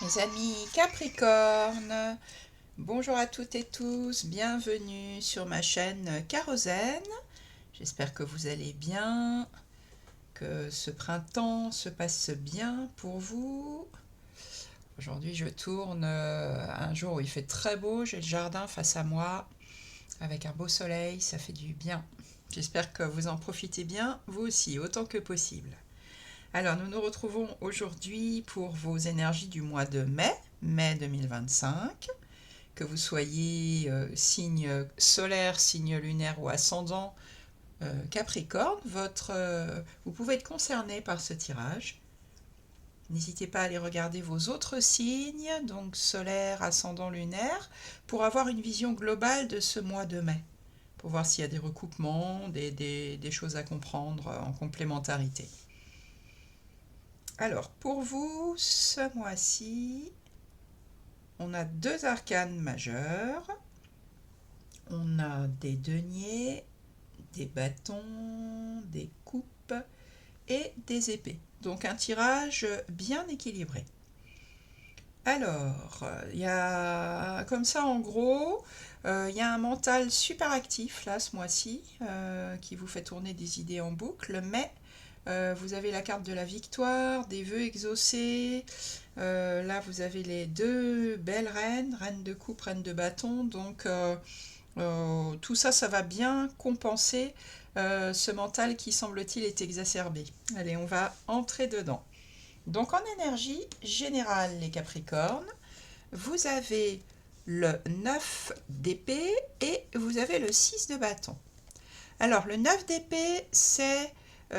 Mes amis Capricorne, bonjour à toutes et tous, bienvenue sur ma chaîne Kérosène. J'espère que vous allez bien, que ce printemps se passe bien pour vous. Aujourd'hui je tourne un jour où il fait très beau, j'ai le jardin face à moi avec un beau soleil, ça fait du bien. J'espère que vous en profitez bien, vous aussi, autant que possible. Alors, nous nous retrouvons aujourd'hui pour vos énergies du mois de mai 2025. Que vous soyez signe solaire, signe lunaire ou ascendant Capricorne, vous pouvez être concerné par ce tirage. N'hésitez pas à aller regarder vos autres signes, donc solaire, ascendant, lunaire, pour avoir une vision globale de ce mois de mai, pour voir s'il y a des recoupements, des choses à comprendre en complémentarité. Alors, pour vous, ce mois-ci, on a deux arcanes majeurs. On a des deniers, des bâtons, des coupes et des épées. Donc un tirage bien équilibré. Alors, il y a comme ça en gros, il y a un mental super actif là ce mois-ci qui vous fait tourner des idées en boucle, mais vous avez la carte de la victoire, des vœux exaucés. Là, vous avez les deux belles reines, reine de coupe, reine de bâton. Donc, tout ça, ça va bien compenser ce mental qui, semble-t-il, est exacerbé. Allez, on va entrer dedans. Donc, en énergie générale, les Capricornes, vous avez le 9 d'épée et vous avez le 6 de bâton. Alors, le 9 d'épée, c'est,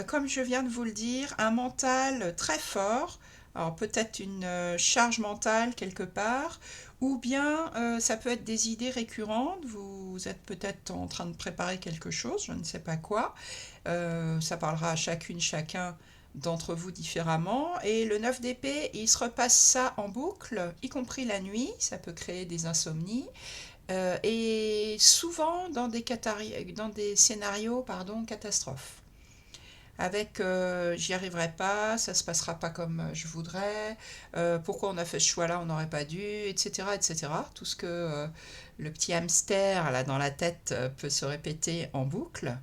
comme je viens de vous le dire, un mental très fort. Alors, peut-être une charge mentale quelque part, ou bien ça peut être des idées récurrentes. Vous êtes peut-être en train de préparer quelque chose, je ne sais pas quoi. Ça parlera à chacune, chacun d'entre vous différemment. Et le 9 d'épée, il se repasse ça en boucle, y compris la nuit. Ça peut créer des insomnies. Et souvent dans des scénarios catastrophes. Avec j'y arriverai pas, ça se passera pas comme je voudrais, pourquoi on a fait ce choix-là, on n'aurait pas dû, etc., etc. Tout ce que le petit hamster là dans la tête peut se répéter en boucle.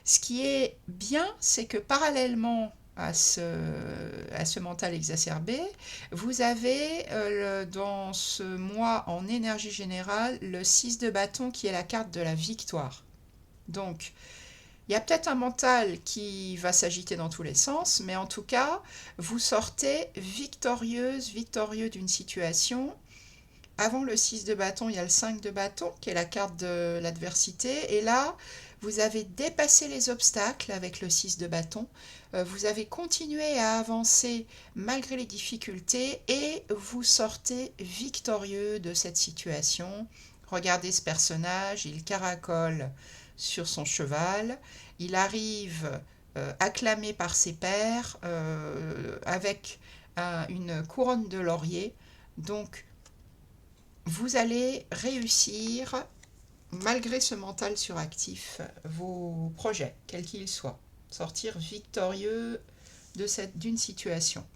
Ce qui est bien, c'est que parallèlement à ce mental exacerbé, vous avez dans ce mois en énergie générale le 6 de bâton qui est la carte de la victoire. Donc, il y a peut-être un mental qui va s'agiter dans tous les sens, mais en tout cas, vous sortez victorieuse, victorieux d'une situation. Avant le 6 de bâton, il y a le 5 de bâton, qui est la carte de l'adversité. Et là, vous avez dépassé les obstacles avec le 6 de bâton. Vous avez continué à avancer malgré les difficultés et vous sortez victorieux de cette situation. Regardez ce personnage, il caracole sur son cheval. Il arrive acclamé par ses pairs avec une couronne de laurier. Donc, vous allez réussir, malgré ce mental suractif, vos projets, quels qu'ils soient. Sortir victorieux d'une situation.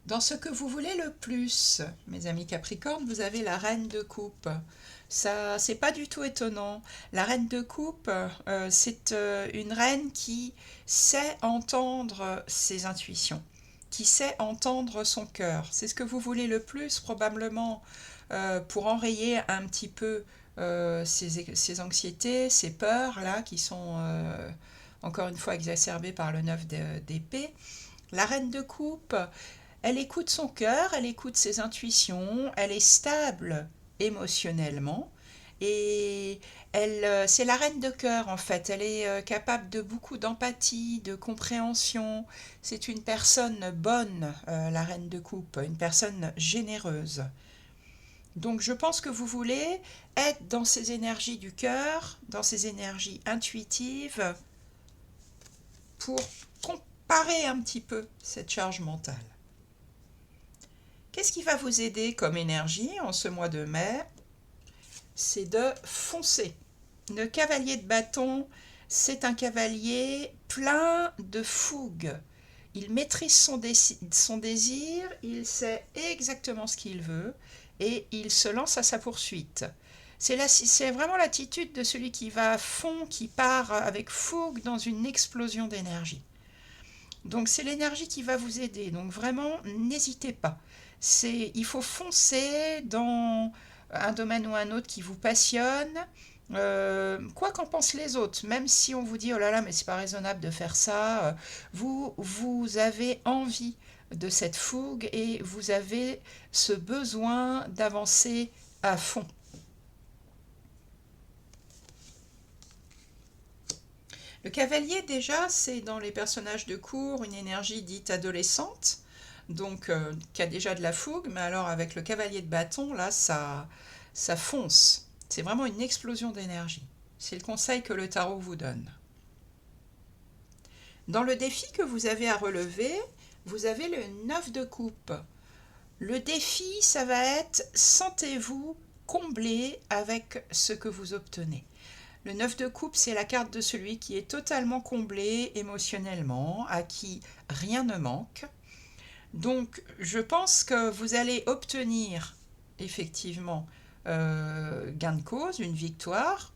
Dans ce que vous voulez le plus, mes amis Capricorne, vous avez la reine de coupe. Ça, c'est pas du tout étonnant. La reine de coupe, c'est une reine qui sait entendre ses intuitions, qui sait entendre son cœur. C'est ce que vous voulez le plus, probablement, pour enrayer un petit peu ces anxiétés, ces peurs là qui sont encore une fois exacerbées par le 9 d'épée. La reine de coupe, elle écoute son cœur, elle écoute ses intuitions, elle est stable émotionnellement et c'est la reine de cœur en fait. Elle est capable de beaucoup d'empathie, de compréhension. C'est une personne bonne, la reine de coupe, une personne généreuse. Donc je pense que vous voulez être dans ces énergies du cœur, dans ces énergies intuitives pour comparer un petit peu cette charge mentale. Qu'est-ce qui va vous aider comme énergie en ce mois de mai? C'est de foncer. Le cavalier de bâton, c'est un cavalier plein de fougue, il maîtrise son désir, il sait exactement ce qu'il veut et il se lance à sa poursuite. C'est vraiment l'attitude de celui qui va à fond, qui part avec fougue dans une explosion d'énergie. Donc c'est l'énergie qui va vous aider. Donc vraiment, n'hésitez pas. Il faut foncer dans un domaine ou un autre qui vous passionne. Quoi qu'en pensent les autres, même si on vous dit oh là là mais c'est pas raisonnable de faire ça, vous avez envie de cette fougue et vous avez ce besoin d'avancer à fond. Le cavalier, déjà, c'est dans les personnages de cour une énergie dite adolescente, donc qui a déjà de la fougue, mais alors avec le cavalier de bâton, là, ça fonce. C'est vraiment une explosion d'énergie. C'est le conseil que le tarot vous donne. Dans le défi que vous avez à relever, vous avez le 9 de coupe. Le défi, ça va être sentez-vous comblé avec ce que vous obtenez. Le 9 de coupe, c'est la carte de celui qui est totalement comblé émotionnellement, à qui rien ne manque. Donc, je pense que vous allez obtenir effectivement gain de cause, une victoire,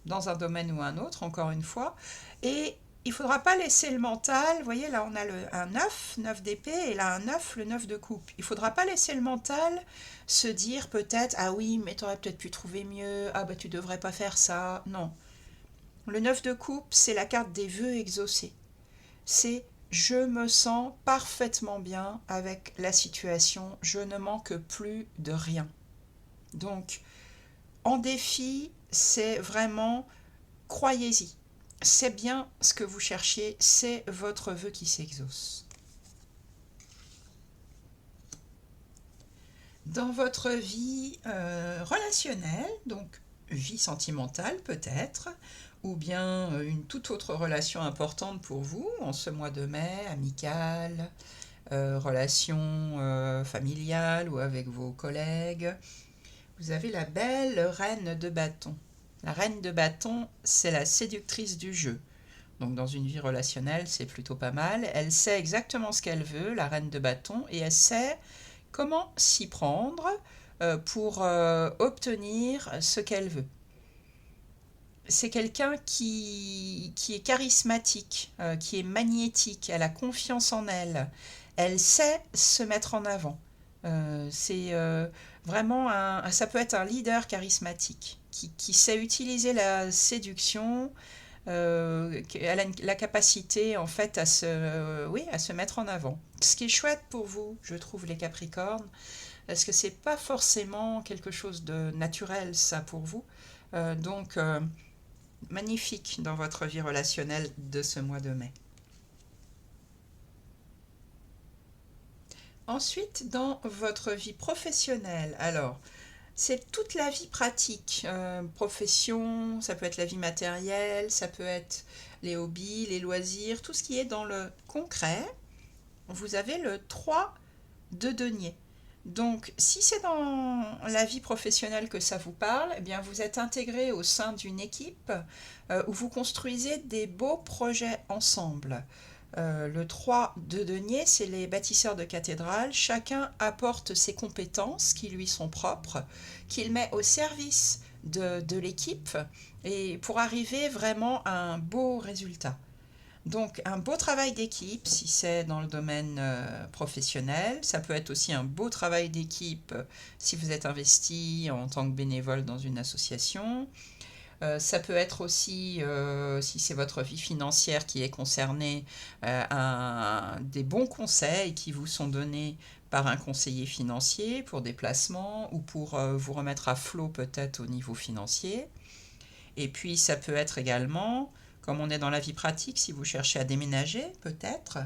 dans un domaine ou un autre, encore une fois. Et il ne faudra pas laisser le mental, vous voyez, là on a un 9 d'épée, et là un 9, le 9 de coupe. Il ne faudra pas laisser le mental se dire peut-être, ah oui, mais tu aurais peut-être pu trouver mieux, ah bah tu devrais pas faire ça. Non. Le 9 de coupe, c'est la carte des vœux exaucés. C'est je me sens parfaitement bien avec la situation, je ne manque plus de rien. Donc, en défi, c'est vraiment, croyez-y. C'est bien ce que vous cherchiez, c'est votre vœu qui s'exauce. Dans votre vie relationnelle, donc vie sentimentale peut-être, ou bien une toute autre relation importante pour vous en ce mois de mai, amicale, relation familiale ou avec vos collègues, vous avez la belle reine de bâton. La reine de bâton, c'est la séductrice du jeu. Donc dans une vie relationnelle, c'est plutôt pas mal. Elle sait exactement ce qu'elle veut, la reine de bâton, et elle sait comment s'y prendre pour obtenir ce qu'elle veut. C'est quelqu'un qui est charismatique, qui est magnétique, elle a confiance en elle. Elle sait se mettre en avant. C'est vraiment ça peut être un leader charismatique qui sait utiliser la séduction, elle a la capacité en fait à se mettre en avant. Ce qui est chouette pour vous, je trouve, les Capricornes, parce que c'est pas forcément quelque chose de naturel ça pour vous. Donc magnifique dans votre vie relationnelle de ce mois de mai. Ensuite, dans votre vie professionnelle, alors, c'est toute la vie pratique, profession, ça peut être la vie matérielle, ça peut être les hobbies, les loisirs, tout ce qui est dans le concret. Vous avez le 3 de denier. Donc, si c'est dans la vie professionnelle que ça vous parle, eh bien, vous êtes intégré au sein d'une équipe où vous construisez des beaux projets ensemble. Le 3 de denier, c'est les bâtisseurs de cathédrales. Chacun apporte ses compétences qui lui sont propres, qu'il met au service de l'équipe et pour arriver vraiment à un beau résultat. Donc un beau travail d'équipe si c'est dans le domaine professionnel. Ça peut être aussi un beau travail d'équipe si vous êtes investi en tant que bénévole dans une association. Ça peut être aussi, si c'est votre vie financière qui est concernée, des bons conseils qui vous sont donnés par un conseiller financier pour des placements ou pour vous remettre à flot peut-être au niveau financier. Et puis ça peut être également, comme on est dans la vie pratique, si vous cherchez à déménager peut-être,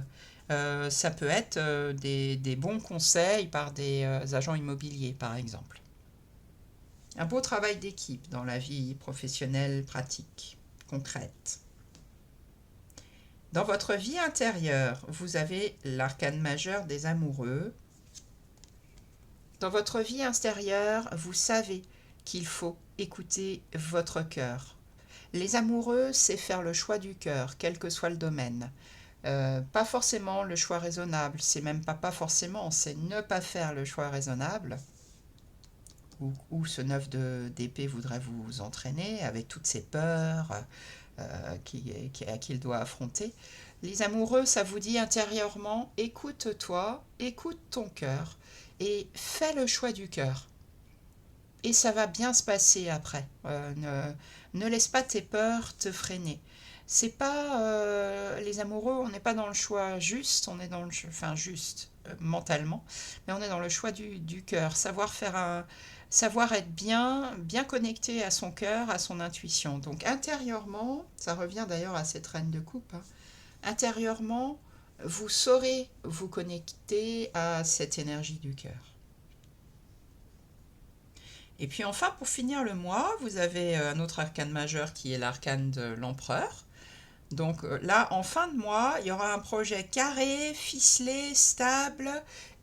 ça peut être des bons conseils par des agents immobiliers par exemple. Un beau travail d'équipe dans la vie professionnelle pratique, concrète. Dans votre vie intérieure, vous avez l'arcane majeur des amoureux. Dans votre vie intérieure, vous savez qu'il faut écouter votre cœur. Les amoureux, c'est faire le choix du cœur, quel que soit le domaine. Pas forcément le choix raisonnable, c'est même pas forcément, c'est ne pas faire le choix raisonnable, où ce 9 d'épée voudrait vous entraîner avec toutes ces peurs qu'il doit affronter. Les amoureux, ça vous dit intérieurement, écoute-toi, écoute ton cœur et fais le choix du cœur. Et ça va bien se passer après. Ne laisse pas tes peurs te freiner. C'est pas les amoureux, on n'est pas dans le choix juste, on est dans le enfin juste mentalement, mais on est dans le choix du cœur, savoir être bien connecté à son cœur, à son intuition. Donc intérieurement, ça revient d'ailleurs à cette reine de coupe, hein, intérieurement, vous saurez vous connecter à cette énergie du cœur. Et puis enfin, pour finir le mois, vous avez un autre arcane majeur qui est l'arcane de l'empereur. Donc là, en fin de mois, il y aura un projet carré, ficelé, stable,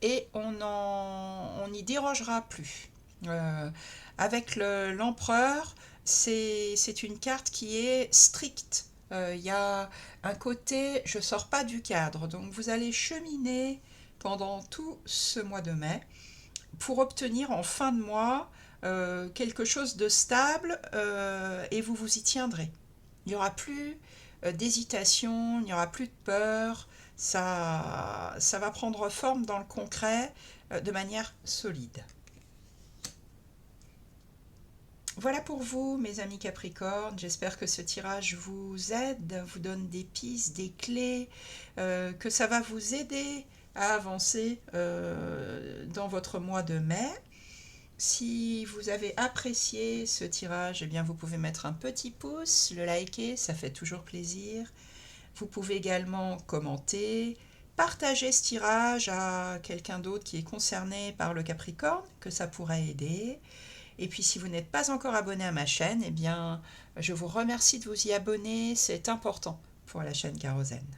et on n'y dérogera plus. Euh, avec l'empereur, c'est une carte qui est stricte. Il y a un côté, je sors pas du cadre. Donc vous allez cheminer pendant tout ce mois de mai pour obtenir en fin de mois quelque chose de stable et vous vous y tiendrez. Il n'y aura plus d'hésitation, il n'y aura plus de peur, ça va prendre forme dans le concret de manière solide. Voilà pour vous, mes amis Capricorne. J'espère que ce tirage vous aide, vous donne des pistes, des clés, que ça va vous aider à avancer dans votre mois de mai. Si vous avez apprécié ce tirage, eh bien vous pouvez mettre un petit pouce, le liker, ça fait toujours plaisir. Vous pouvez également commenter, partager ce tirage à quelqu'un d'autre qui est concerné par le Capricorne, que ça pourrait aider. Et puis si vous n'êtes pas encore abonné à ma chaîne, eh bien je vous remercie de vous y abonner, c'est important pour la chaîne Kérosène.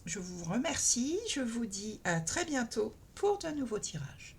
Je vous remercie, je vous dis à très bientôt pour de nouveaux tirages.